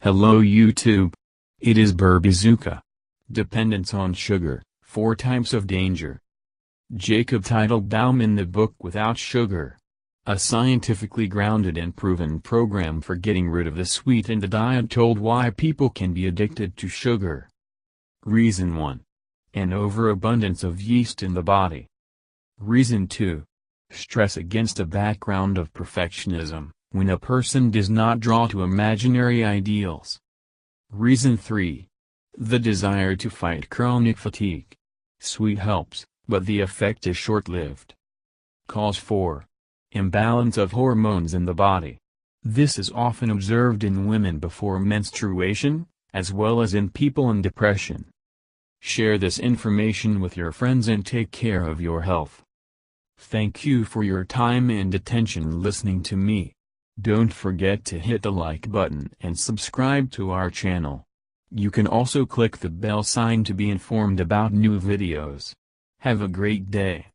Hello YouTube. It is Burbazooka. Dependence on sugar, 4 types of danger. Jacob Teitelbaum in the book Without Sugar. A scientifically grounded and proven program for getting rid of the sweetened diet told why people can be addicted to sugar. Reason 1. An overabundance of yeast in the body. Reason 2. Stress against a background of perfectionism, when a person does not draw to imaginary ideals. Reason 3. The desire to fight chronic fatigue. Sweet helps, but the effect is short-lived. Cause 4. Imbalance of hormones in the body. This is often observed in women before menstruation, as well as in people in depression. Share this information with your friends and take care of your health. Thank you for your time and attention listening to me. Don't forget to hit the like button and subscribe to our channel. You can also click the bell sign to be informed about new videos. Have a great day.